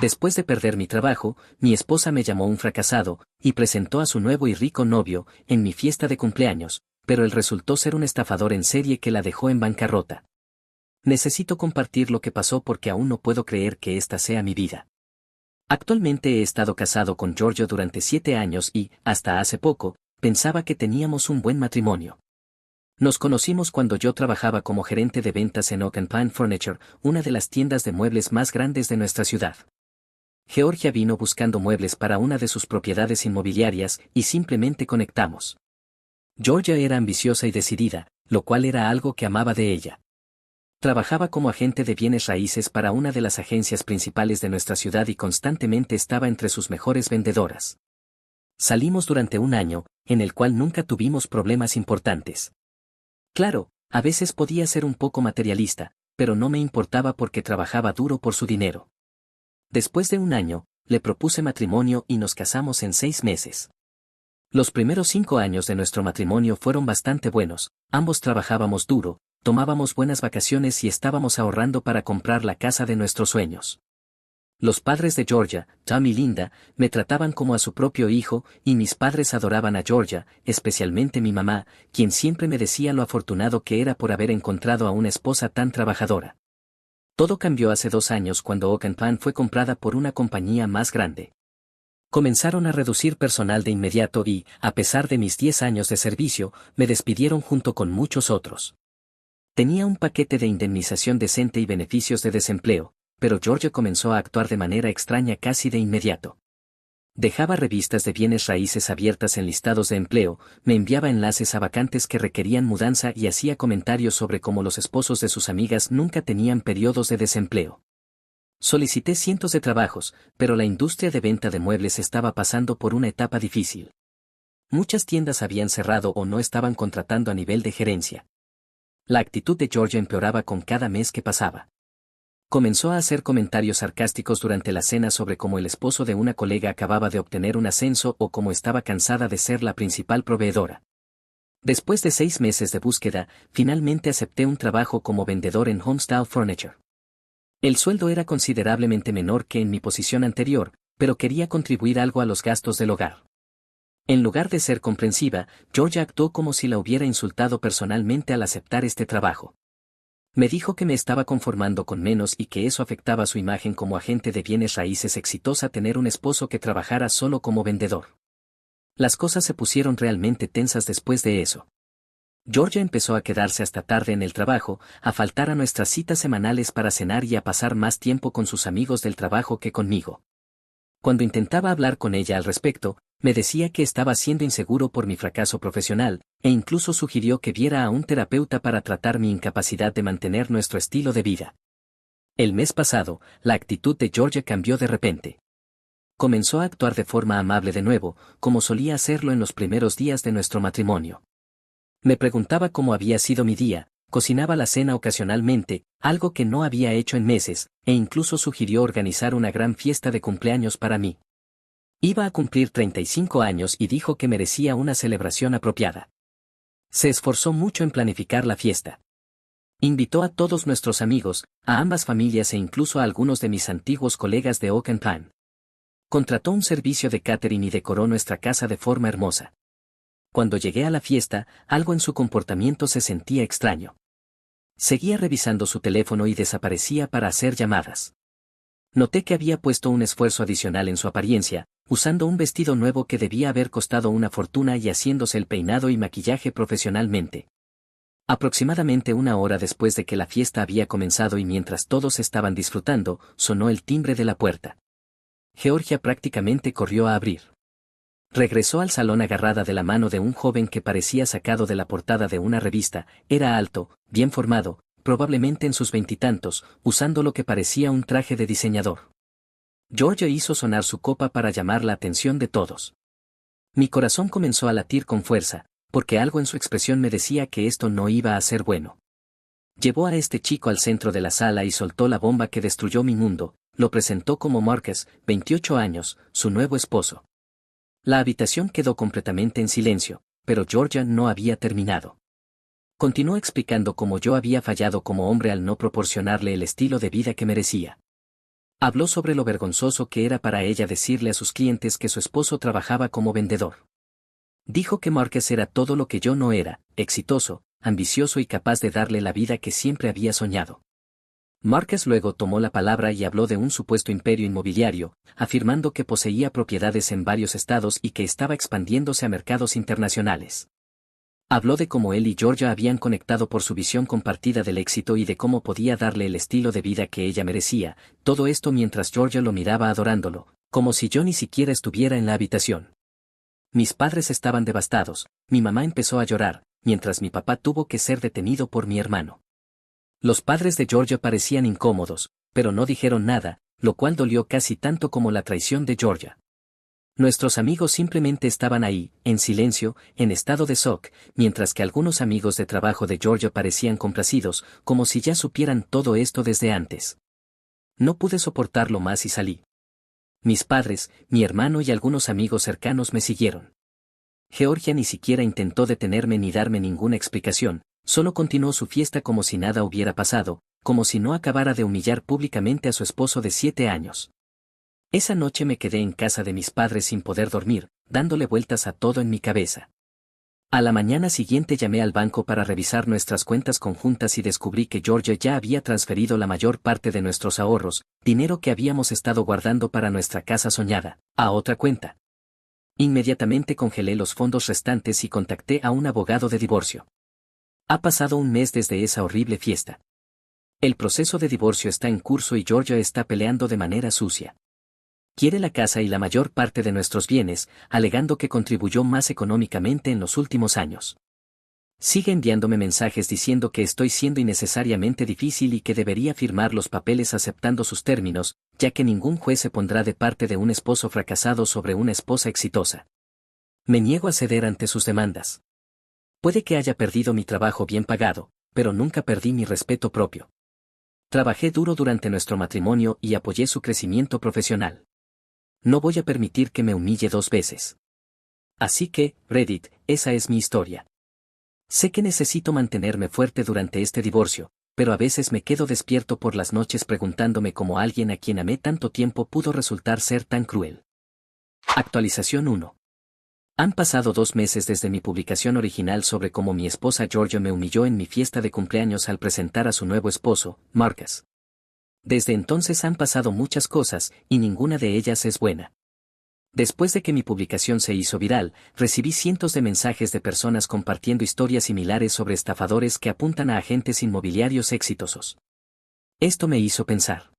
Después de perder mi trabajo, mi esposa me llamó un fracasado, y presentó a su nuevo y rico novio, en mi fiesta de cumpleaños, pero él resultó ser un estafador en serie que la dejó en bancarrota. Necesito compartir lo que pasó porque aún no puedo creer que esta sea mi vida. Actualmente he estado casado con Giorgio durante 7 años y, hasta hace poco, pensaba que teníamos un buen matrimonio. Nos conocimos cuando yo trabajaba como gerente de ventas en Oak and Pine Furniture, una de las tiendas de muebles más grandes de nuestra ciudad. Georgia vino buscando muebles para una de sus propiedades inmobiliarias y simplemente conectamos. Georgia era ambiciosa y decidida, lo cual era algo que amaba de ella. Trabajaba como agente de bienes raíces para una de las agencias principales de nuestra ciudad y constantemente estaba entre sus mejores vendedoras. Salimos durante un año, en el cual nunca tuvimos problemas importantes. Claro, a veces podía ser un poco materialista, pero no me importaba porque trabajaba duro por su dinero. Después de un año, le propuse matrimonio y nos casamos en 6 meses. Los primeros 5 años de nuestro matrimonio fueron bastante buenos, ambos trabajábamos duro, tomábamos buenas vacaciones y estábamos ahorrando para comprar la casa de nuestros sueños. Los padres de Georgia, Tom y Linda, me trataban como a su propio hijo y mis padres adoraban a Georgia, especialmente mi mamá, quien siempre me decía lo afortunado que era por haber encontrado a una esposa tan trabajadora. Todo cambió hace 2 años cuando Oak and Pine fue comprada por una compañía más grande. Comenzaron a reducir personal de inmediato y, a pesar de mis 10 años de servicio, me despidieron junto con muchos otros. Tenía un paquete de indemnización decente y beneficios de desempleo, pero Georgia comenzó a actuar de manera extraña casi de inmediato. Dejaba revistas de bienes raíces abiertas en listados de empleo, me enviaba enlaces a vacantes que requerían mudanza y hacía comentarios sobre cómo los esposos de sus amigas nunca tenían periodos de desempleo. Solicité cientos de trabajos, pero la industria de venta de muebles estaba pasando por una etapa difícil. Muchas tiendas habían cerrado o no estaban contratando a nivel de gerencia. La actitud de Georgia empeoraba con cada mes que pasaba. Comenzó a hacer comentarios sarcásticos durante la cena sobre cómo el esposo de una colega acababa de obtener un ascenso o cómo estaba cansada de ser la principal proveedora. Después de 6 meses de búsqueda, finalmente acepté un trabajo como vendedor en Homestyle Furniture. El sueldo era considerablemente menor que en mi posición anterior, pero quería contribuir algo a los gastos del hogar. En lugar de ser comprensiva, Georgia actuó como si la hubiera insultado personalmente al aceptar este trabajo. Me dijo que me estaba conformando con menos y que eso afectaba su imagen como agente de bienes raíces exitosa tener un esposo que trabajara solo como vendedor. Las cosas se pusieron realmente tensas después de eso. Georgia empezó a quedarse hasta tarde en el trabajo, a faltar a nuestras citas semanales para cenar y a pasar más tiempo con sus amigos del trabajo que conmigo. Cuando intentaba hablar con ella al respecto, me decía que estaba siendo inseguro por mi fracaso profesional, e incluso sugirió que viera a un terapeuta para tratar mi incapacidad de mantener nuestro estilo de vida. El mes pasado, la actitud de Georgia cambió de repente. Comenzó a actuar de forma amable de nuevo, como solía hacerlo en los primeros días de nuestro matrimonio. Me preguntaba cómo había sido mi día, cocinaba la cena ocasionalmente, algo que no había hecho en meses, e incluso sugirió organizar una gran fiesta de cumpleaños para mí. Iba a cumplir 35 años y dijo que merecía una celebración apropiada. Se esforzó mucho en planificar la fiesta. Invitó a todos nuestros amigos, a ambas familias e incluso a algunos de mis antiguos colegas de Oak and Pine. Contrató un servicio de catering y decoró nuestra casa de forma hermosa. Cuando llegué a la fiesta, algo en su comportamiento se sentía extraño. Seguía revisando su teléfono y desaparecía para hacer llamadas. Noté que había puesto un esfuerzo adicional en su apariencia, usando un vestido nuevo que debía haber costado una fortuna y haciéndose el peinado y maquillaje profesionalmente. Aproximadamente 1 hora después de que la fiesta había comenzado y mientras todos estaban disfrutando, sonó el timbre de la puerta. Georgia prácticamente corrió a abrir. Regresó al salón agarrada de la mano de un joven que parecía sacado de la portada de una revista, era alto, bien formado, probablemente en sus 20 y tantos, usando lo que parecía un traje de diseñador. Georgia hizo sonar su copa para llamar la atención de todos. Mi corazón comenzó a latir con fuerza, porque algo en su expresión me decía que esto no iba a ser bueno. Llevó a este chico al centro de la sala y soltó la bomba que destruyó mi mundo, lo presentó como Marcus, 28 años, su nuevo esposo. La habitación quedó completamente en silencio, pero Georgia no había terminado. Continuó explicando cómo yo había fallado como hombre al no proporcionarle el estilo de vida que merecía. Habló sobre lo vergonzoso que era para ella decirle a sus clientes que su esposo trabajaba como vendedor. Dijo que Marcus era todo lo que yo no era, exitoso, ambicioso y capaz de darle la vida que siempre había soñado. Marcus luego tomó la palabra y habló de un supuesto imperio inmobiliario, afirmando que poseía propiedades en varios estados y que estaba expandiéndose a mercados internacionales. Habló de cómo él y Georgia habían conectado por su visión compartida del éxito y de cómo podía darle el estilo de vida que ella merecía, todo esto mientras Georgia lo miraba adorándolo, como si yo ni siquiera estuviera en la habitación. Mis padres estaban devastados, mi mamá empezó a llorar, mientras mi papá tuvo que ser detenido por mi hermano. Los padres de Georgia parecían incómodos, pero no dijeron nada, lo cual dolió casi tanto como la traición de Georgia. Nuestros amigos simplemente estaban ahí, en silencio, en estado de shock, mientras que algunos amigos de trabajo de Georgia parecían complacidos, como si ya supieran todo esto desde antes. No pude soportarlo más y salí. Mis padres, mi hermano y algunos amigos cercanos me siguieron. Georgia ni siquiera intentó detenerme ni darme ninguna explicación, solo continuó su fiesta como si nada hubiera pasado, como si no acabara de humillar públicamente a su esposo de 7 años. Esa noche me quedé en casa de mis padres sin poder dormir, dándole vueltas a todo en mi cabeza. A la mañana siguiente llamé al banco para revisar nuestras cuentas conjuntas y descubrí que Georgia ya había transferido la mayor parte de nuestros ahorros, dinero que habíamos estado guardando para nuestra casa soñada, a otra cuenta. Inmediatamente congelé los fondos restantes y contacté a un abogado de divorcio. Ha pasado un mes desde esa horrible fiesta. El proceso de divorcio está en curso y Georgia está peleando de manera sucia. Quiere la casa y la mayor parte de nuestros bienes, alegando que contribuyó más económicamente en los últimos años. Sigue enviándome mensajes diciendo que estoy siendo innecesariamente difícil y que debería firmar los papeles aceptando sus términos, ya que ningún juez se pondrá de parte de un esposo fracasado sobre una esposa exitosa. Me niego a ceder ante sus demandas. Puede que haya perdido mi trabajo bien pagado, pero nunca perdí mi respeto propio. Trabajé duro durante nuestro matrimonio y apoyé su crecimiento profesional. No voy a permitir que me humille 2 veces. Así que, Reddit, esa es mi historia. Sé que necesito mantenerme fuerte durante este divorcio, pero a veces me quedo despierto por las noches preguntándome cómo alguien a quien amé tanto tiempo pudo resultar ser tan cruel. Actualización 1. Han pasado 2 meses desde mi publicación original sobre cómo mi esposa Georgia me humilló en mi fiesta de cumpleaños al presentar a su nuevo esposo, Marcus. Desde entonces han pasado muchas cosas, y ninguna de ellas es buena. Después de que mi publicación se hizo viral, recibí cientos de mensajes de personas compartiendo historias similares sobre estafadores que apuntan a agentes inmobiliarios exitosos. Esto me hizo pensar.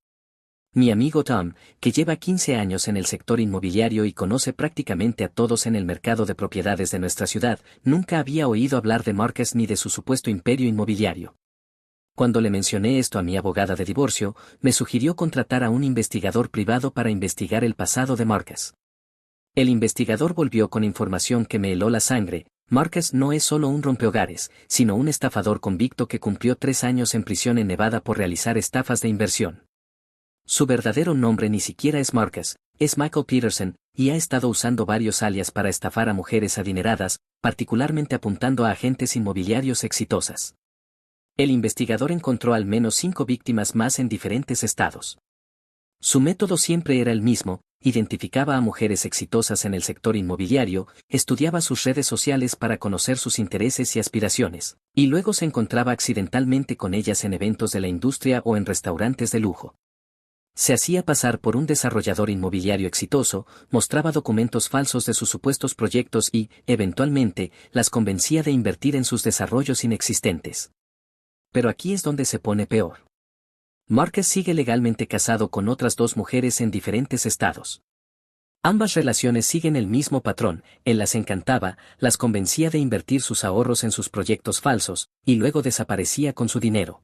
Mi amigo Tom, que lleva 15 años en el sector inmobiliario y conoce prácticamente a todos en el mercado de propiedades de nuestra ciudad, nunca había oído hablar de Marcus ni de su supuesto imperio inmobiliario. Cuando le mencioné esto a mi abogada de divorcio, me sugirió contratar a un investigador privado para investigar el pasado de Marcus. El investigador volvió con información que me heló la sangre. Marcus no es solo un rompehogares, sino un estafador convicto que cumplió 3 años en prisión en Nevada por realizar estafas de inversión. Su verdadero nombre ni siquiera es Marcus, es Michael Peterson, y ha estado usando varios alias para estafar a mujeres adineradas, particularmente apuntando a agentes inmobiliarios exitosas. El investigador encontró al menos 5 víctimas más en diferentes estados. Su método siempre era el mismo: identificaba a mujeres exitosas en el sector inmobiliario, estudiaba sus redes sociales para conocer sus intereses y aspiraciones, y luego se encontraba accidentalmente con ellas en eventos de la industria o en restaurantes de lujo. Se hacía pasar por un desarrollador inmobiliario exitoso, mostraba documentos falsos de sus supuestos proyectos y, eventualmente, las convencía de invertir en sus desarrollos inexistentes. Pero aquí es donde se pone peor. Marcus sigue legalmente casado con otras 2 mujeres en diferentes estados. Ambas relaciones siguen el mismo patrón: él las encantaba, las convencía de invertir sus ahorros en sus proyectos falsos, y luego desaparecía con su dinero.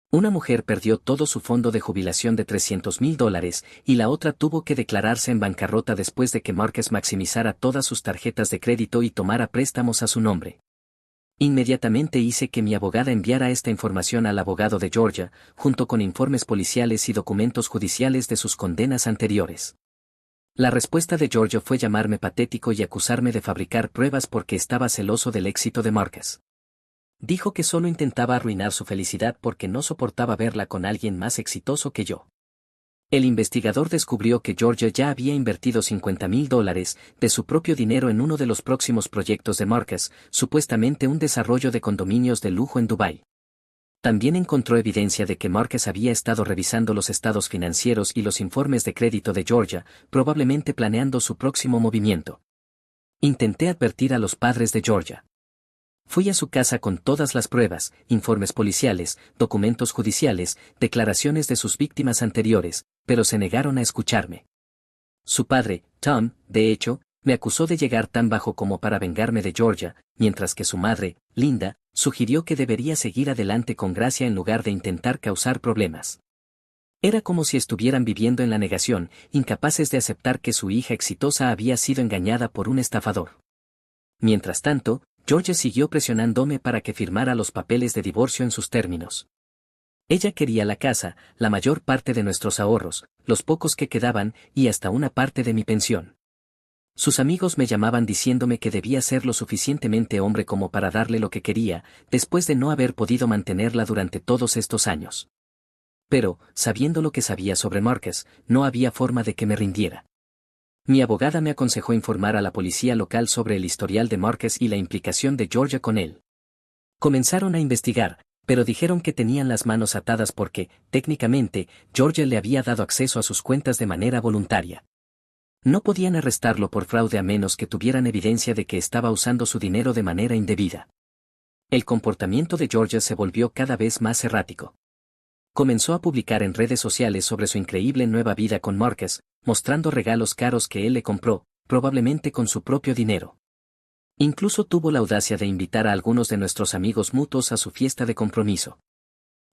Una mujer perdió todo su fondo de jubilación de $300,000, y la otra tuvo que declararse en bancarrota después de que Marcus maximizara todas sus tarjetas de crédito y tomara préstamos a su nombre. Inmediatamente hice que mi abogada enviara esta información al abogado de Georgia, junto con informes policiales y documentos judiciales de sus condenas anteriores. La respuesta de Georgia fue llamarme patético y acusarme de fabricar pruebas porque estaba celoso del éxito de Marcus. Dijo que solo intentaba arruinar su felicidad porque no soportaba verla con alguien más exitoso que yo. El investigador descubrió que Georgia ya había invertido $50,000 de su propio dinero en uno de los próximos proyectos de Marcus, supuestamente un desarrollo de condominios de lujo en Dubái. También encontró evidencia de que Marcus había estado revisando los estados financieros y los informes de crédito de Georgia, probablemente planeando su próximo movimiento. Intenté advertir a los padres de Georgia. Fui a su casa con todas las pruebas, informes policiales, documentos judiciales, declaraciones de sus víctimas anteriores, pero se negaron a escucharme. Su padre, Tom, de hecho, me acusó de llegar tan bajo como para vengarme de Georgia, mientras que su madre, Linda, sugirió que debería seguir adelante con gracia en lugar de intentar causar problemas. Era como si estuvieran viviendo en la negación, incapaces de aceptar que su hija exitosa había sido engañada por un estafador. Mientras tanto, Georgia siguió presionándome para que firmara los papeles de divorcio en sus términos. Ella quería la casa, la mayor parte de nuestros ahorros, los pocos que quedaban y hasta una parte de mi pensión. Sus amigos me llamaban diciéndome que debía ser lo suficientemente hombre como para darle lo que quería, después de no haber podido mantenerla durante todos estos años. Pero, sabiendo lo que sabía sobre Marcus, no había forma de que me rindiera. Mi abogada me aconsejó informar a la policía local sobre el historial de Marcus y la implicación de Georgia con él. Comenzaron a investigar, pero dijeron que tenían las manos atadas porque, técnicamente, Georgia le había dado acceso a sus cuentas de manera voluntaria. No podían arrestarlo por fraude a menos que tuvieran evidencia de que estaba usando su dinero de manera indebida. El comportamiento de Georgia se volvió cada vez más errático. Comenzó a publicar en redes sociales sobre su increíble nueva vida con Marcus, mostrando regalos caros que él le compró, probablemente con su propio dinero. Incluso tuvo la audacia de invitar a algunos de nuestros amigos mutuos a su fiesta de compromiso.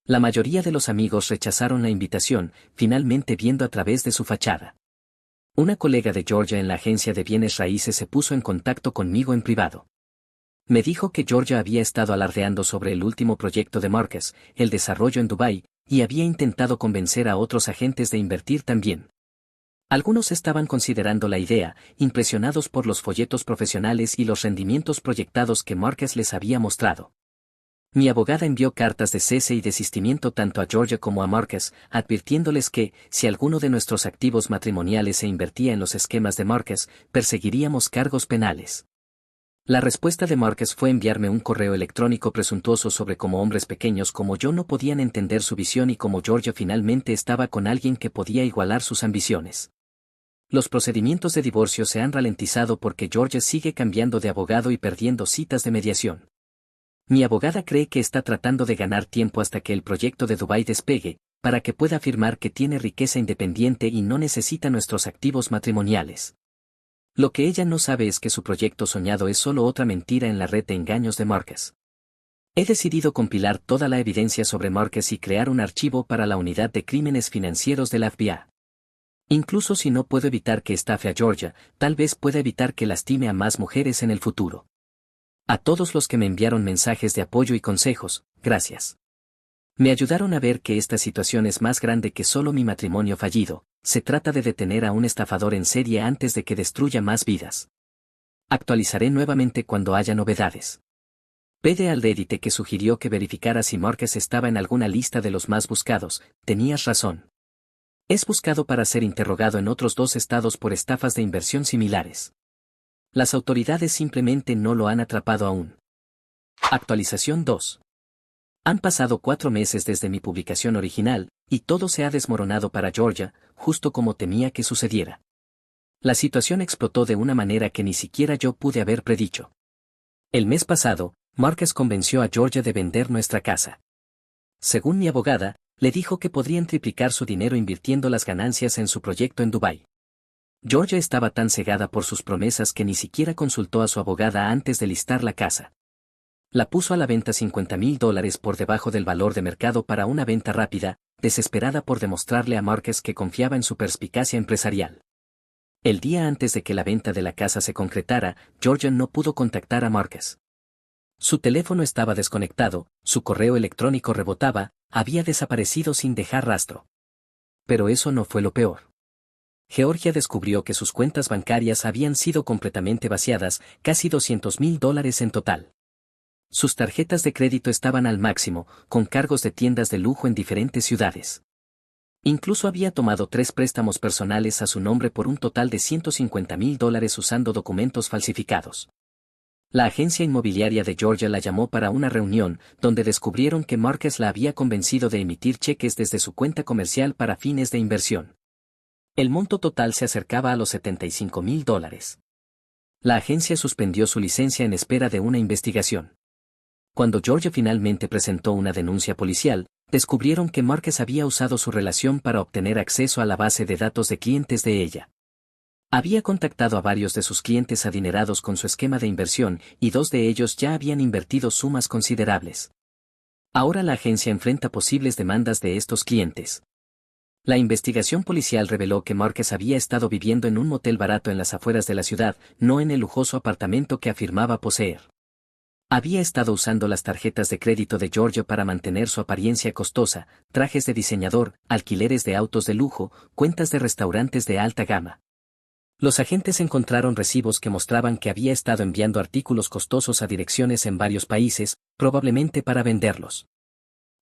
La mayoría de los amigos rechazaron la invitación, finalmente viendo a través de su fachada. Una colega de Georgia en la agencia de bienes raíces se puso en contacto conmigo en privado. Me dijo que Georgia había estado alardeando sobre el último proyecto de Marcus, el desarrollo en Dubái, y había intentado convencer a otros agentes de invertir también. Algunos estaban considerando la idea, impresionados por los folletos profesionales y los rendimientos proyectados que Marcus les había mostrado. Mi abogada envió cartas de cese y desistimiento tanto a Georgia como a Marcus, advirtiéndoles que, si alguno de nuestros activos matrimoniales se invertía en los esquemas de Marcus, perseguiríamos cargos penales. La respuesta de Marcus fue enviarme un correo electrónico presuntuoso sobre cómo hombres pequeños como yo no podían entender su visión y cómo Georgia finalmente estaba con alguien que podía igualar sus ambiciones. Los procedimientos de divorcio se han ralentizado porque Georgia sigue cambiando de abogado y perdiendo citas de mediación. Mi abogada cree que está tratando de ganar tiempo hasta que el proyecto de Dubái despegue, para que pueda afirmar que tiene riqueza independiente y no necesita nuestros activos matrimoniales. Lo que ella no sabe es que su proyecto soñado es solo otra mentira en la red de engaños de Marcus. He decidido compilar toda la evidencia sobre Marcus y crear un archivo para la unidad de crímenes financieros de la FBI. Incluso si no puedo evitar que estafe a Georgia, tal vez pueda evitar que lastime a más mujeres en el futuro. A todos los que me enviaron mensajes de apoyo y consejos, gracias. Me ayudaron a ver que esta situación es más grande que solo mi matrimonio fallido. Se trata de detener a un estafador en serie antes de que destruya más vidas. Actualizaré nuevamente cuando haya novedades. Pede al Reddit que sugirió que verificara si Marcus estaba en alguna lista de los más buscados. Tenías razón. Es buscado para ser interrogado en otros 2 estados por estafas de inversión similares. Las autoridades simplemente no lo han atrapado aún. Actualización 2. Han pasado 4 meses desde mi publicación original, y todo se ha desmoronado para Georgia, justo como temía que sucediera. La situación explotó de una manera que ni siquiera yo pude haber predicho. El mes pasado, Marcus convenció a Georgia de vender nuestra casa. Según mi abogada, le dijo que podrían triplicar su dinero invirtiendo las ganancias en su proyecto en Dubái. Georgia estaba tan cegada por sus promesas que ni siquiera consultó a su abogada antes de listar la casa. La puso a la venta $50,000 por debajo del valor de mercado para una venta rápida, desesperada por demostrarle a Marcus que confiaba en su perspicacia empresarial. El día antes de que la venta de la casa se concretara, Georgia no pudo contactar a Marcus. Su teléfono estaba desconectado, su correo electrónico rebotaba, había desaparecido sin dejar rastro. Pero eso no fue lo peor. Georgia descubrió que sus cuentas bancarias habían sido completamente vaciadas, casi $200,000 en total. Sus tarjetas de crédito estaban al máximo, con cargos de tiendas de lujo en diferentes ciudades. Incluso había tomado 3 préstamos personales a su nombre por un total de $150,000 usando documentos falsificados. La agencia inmobiliaria de Georgia la llamó para una reunión, donde descubrieron que Marcus la había convencido de emitir cheques desde su cuenta comercial para fines de inversión. El monto total se acercaba a los $75,000. La agencia suspendió su licencia en espera de una investigación. Cuando Georgia finalmente presentó una denuncia policial, descubrieron que Marcus había usado su relación para obtener acceso a la base de datos de clientes de ella. Había contactado a varios de sus clientes adinerados con su esquema de inversión y 2 de ellos ya habían invertido sumas considerables. Ahora la agencia enfrenta posibles demandas de estos clientes. La investigación policial reveló que Marcus había estado viviendo en un motel barato en las afueras de la ciudad, no en el lujoso apartamento que afirmaba poseer. Había estado usando las tarjetas de crédito de Georgia para mantener su apariencia costosa, trajes de diseñador, alquileres de autos de lujo, cuentas de restaurantes de alta gama. Los agentes encontraron recibos que mostraban que había estado enviando artículos costosos a direcciones en varios países, probablemente para venderlos.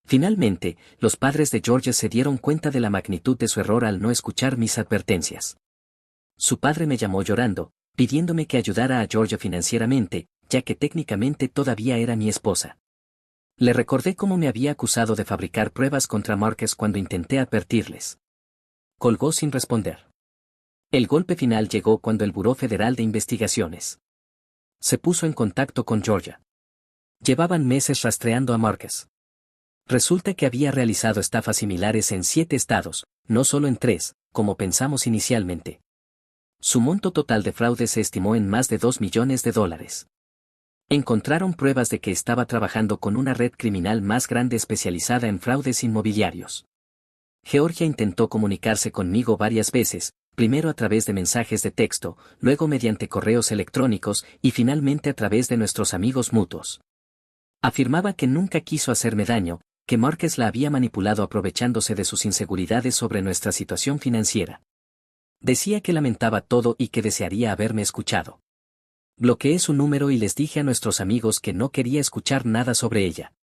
Finalmente, los padres de Georgia se dieron cuenta de la magnitud de su error al no escuchar mis advertencias. Su padre me llamó llorando, pidiéndome que ayudara a Georgia financieramente, ya que técnicamente todavía era mi esposa. Le recordé cómo me había acusado de fabricar pruebas contra Marcus cuando intenté advertirles. Colgó sin responder. El golpe final llegó cuando el Buró Federal de Investigaciones se puso en contacto con Georgia. Llevaban meses rastreando a Marcus. Resulta que había realizado estafas similares en 7 estados, no solo en 3, como pensamos inicialmente. Su monto total de fraude se estimó en más de $2 millones. Encontraron pruebas de que estaba trabajando con una red criminal más grande especializada en fraudes inmobiliarios. Georgia intentó comunicarse conmigo varias veces, primero a través de mensajes de texto, luego mediante correos electrónicos y finalmente a través de nuestros amigos mutuos. Afirmaba que nunca quiso hacerme daño, que Marcus la había manipulado aprovechándose de sus inseguridades sobre nuestra situación financiera. Decía que lamentaba todo y que desearía haberme escuchado. Bloqueé su número y les dije a nuestros amigos que no quería escuchar nada sobre ella.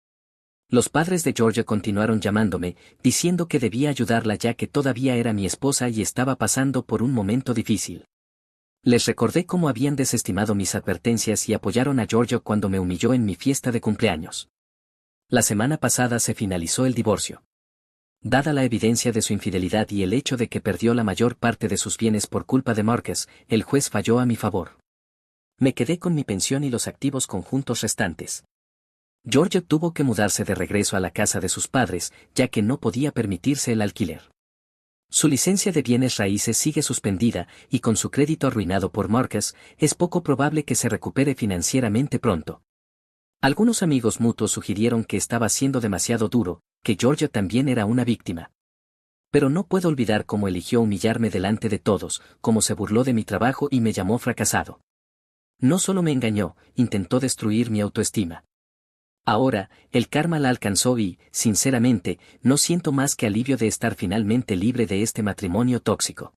Los padres de Georgia continuaron llamándome, diciendo que debía ayudarla ya que todavía era mi esposa y estaba pasando por un momento difícil. Les recordé cómo habían desestimado mis advertencias y apoyaron a Georgia cuando me humilló en mi fiesta de cumpleaños. La semana pasada se finalizó el divorcio. Dada la evidencia de su infidelidad y el hecho de que perdió la mayor parte de sus bienes por culpa de Marcus, el juez falló a mi favor. Me quedé con mi pensión y los activos conjuntos restantes. Georgia tuvo que mudarse de regreso a la casa de sus padres, ya que no podía permitirse el alquiler. Su licencia de bienes raíces sigue suspendida y con su crédito arruinado por Marcus, es poco probable que se recupere financieramente pronto. Algunos amigos mutuos sugirieron que estaba siendo demasiado duro, que Georgia también era una víctima. Pero no puedo olvidar cómo eligió humillarme delante de todos, cómo se burló de mi trabajo y me llamó fracasado. No solo me engañó, intentó destruir mi autoestima. Ahora, el karma la alcanzó y, sinceramente, no siento más que alivio de estar finalmente libre de este matrimonio tóxico.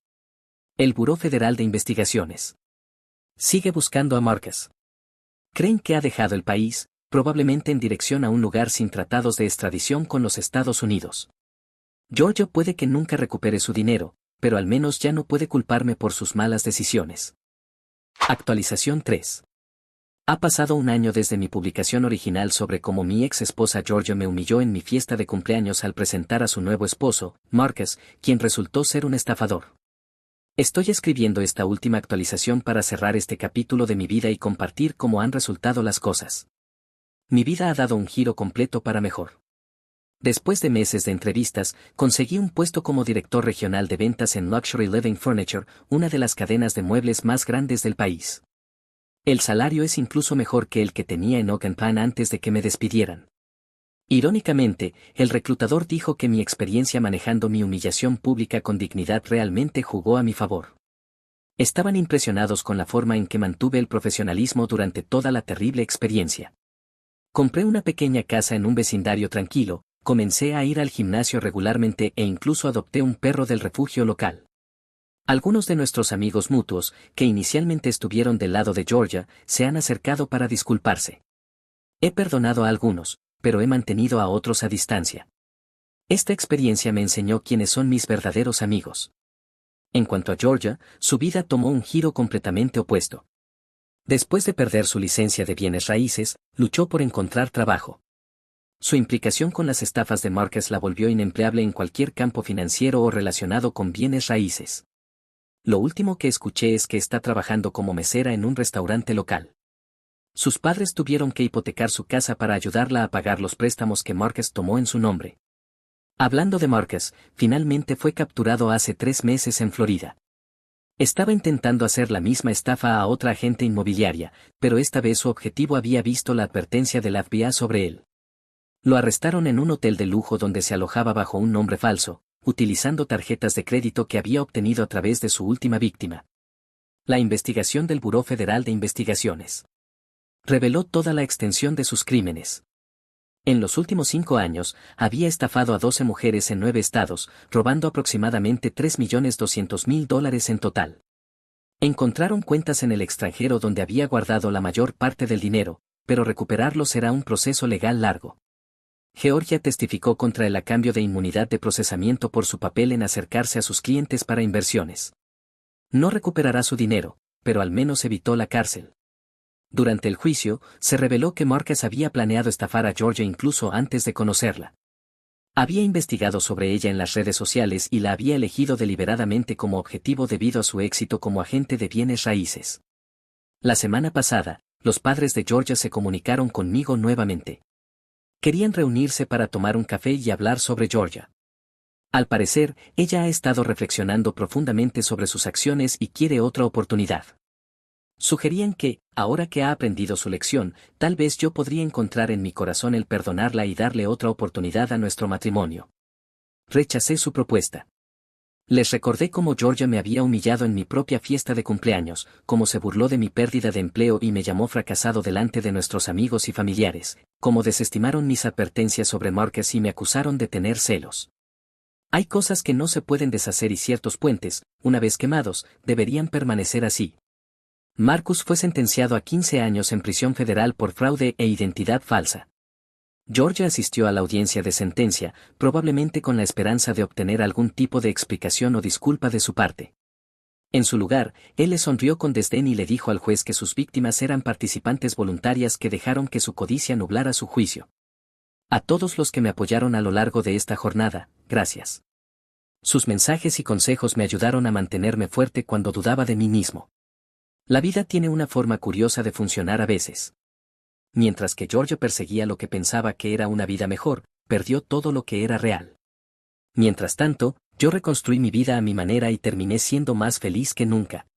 El Buró Federal de Investigaciones sigue buscando a Marcus. Creen que ha dejado el país, probablemente en dirección a un lugar sin tratados de extradición con los Estados Unidos. Georgia puede que nunca recupere su dinero, pero al menos ya no puede culparme por sus malas decisiones. Actualización 3. Ha pasado un año desde mi publicación original sobre cómo mi ex esposa Georgia me humilló en mi fiesta de cumpleaños al presentar a su nuevo esposo, Marcus, quien resultó ser un estafador. Estoy escribiendo esta última actualización para cerrar este capítulo de mi vida y compartir cómo han resultado las cosas. Mi vida ha dado un giro completo para mejor. Después de meses de entrevistas, conseguí un puesto como director regional de ventas en Luxury Living Furniture, una de las cadenas de muebles más grandes del país. El salario es incluso mejor que el que tenía en Oak and Pan antes de que me despidieran. Irónicamente, el reclutador dijo que mi experiencia manejando mi humillación pública con dignidad realmente jugó a mi favor. Estaban impresionados con la forma en que mantuve el profesionalismo durante toda la terrible experiencia. Compré una pequeña casa en un vecindario tranquilo, comencé a ir al gimnasio regularmente e incluso adopté un perro del refugio local. Algunos de nuestros amigos mutuos, que inicialmente estuvieron del lado de Georgia, se han acercado para disculparse. He perdonado a algunos, pero he mantenido a otros a distancia. Esta experiencia me enseñó quiénes son mis verdaderos amigos. En cuanto a Georgia, su vida tomó un giro completamente opuesto. Después de perder su licencia de bienes raíces, luchó por encontrar trabajo. Su implicación con las estafas de Marcus la volvió inempleable en cualquier campo financiero o relacionado con bienes raíces. Lo último que escuché es que está trabajando como mesera en un restaurante local. Sus padres tuvieron que hipotecar su casa para ayudarla a pagar los préstamos que Marcus tomó en su nombre. Hablando de Marcus, finalmente fue capturado hace 3 meses en Florida. Estaba intentando hacer la misma estafa a otra agente inmobiliaria, pero esta vez su objetivo había visto la advertencia del FBI sobre él. Lo arrestaron en un hotel de lujo donde se alojaba bajo un nombre falso, utilizando tarjetas de crédito que había obtenido a través de su última víctima. La investigación del Buró Federal de Investigaciones reveló toda la extensión de sus crímenes. En los últimos 5 años, había estafado a 12 mujeres en 9 estados, robando aproximadamente $3.200.000 en total. Encontraron cuentas en el extranjero donde había guardado la mayor parte del dinero, pero recuperarlo será un proceso legal largo. Georgia testificó contra él a cambio de inmunidad de procesamiento por su papel en acercarse a sus clientes para inversiones. No recuperará su dinero, pero al menos evitó la cárcel. Durante el juicio, se reveló que Marcus había planeado estafar a Georgia incluso antes de conocerla. Había investigado sobre ella en las redes sociales y la había elegido deliberadamente como objetivo debido a su éxito como agente de bienes raíces. La semana pasada, los padres de Georgia se comunicaron conmigo nuevamente. Querían reunirse para tomar un café y hablar sobre Georgia. Al parecer, ella ha estado reflexionando profundamente sobre sus acciones y quiere otra oportunidad. Sugerían que, ahora que ha aprendido su lección, tal vez yo podría encontrar en mi corazón el perdonarla y darle otra oportunidad a nuestro matrimonio. Rechacé su propuesta. Les recordé cómo Georgia me había humillado en mi propia fiesta de cumpleaños, cómo se burló de mi pérdida de empleo y me llamó fracasado delante de nuestros amigos y familiares, cómo desestimaron mis advertencias sobre Marcus y me acusaron de tener celos. Hay cosas que no se pueden deshacer y ciertos puentes, una vez quemados, deberían permanecer así. Marcus fue sentenciado a 15 años en prisión federal por fraude e identidad falsa. Georgia asistió a la audiencia de sentencia, probablemente con la esperanza de obtener algún tipo de explicación o disculpa de su parte. En su lugar, él le sonrió con desdén y le dijo al juez que sus víctimas eran participantes voluntarias que dejaron que su codicia nublara su juicio. A todos los que me apoyaron a lo largo de esta jornada, gracias. Sus mensajes y consejos me ayudaron a mantenerme fuerte cuando dudaba de mí mismo. La vida tiene una forma curiosa de funcionar a veces. Mientras que Georgia perseguía lo que pensaba que era una vida mejor, perdió todo lo que era real. Mientras tanto, yo reconstruí mi vida a mi manera y terminé siendo más feliz que nunca.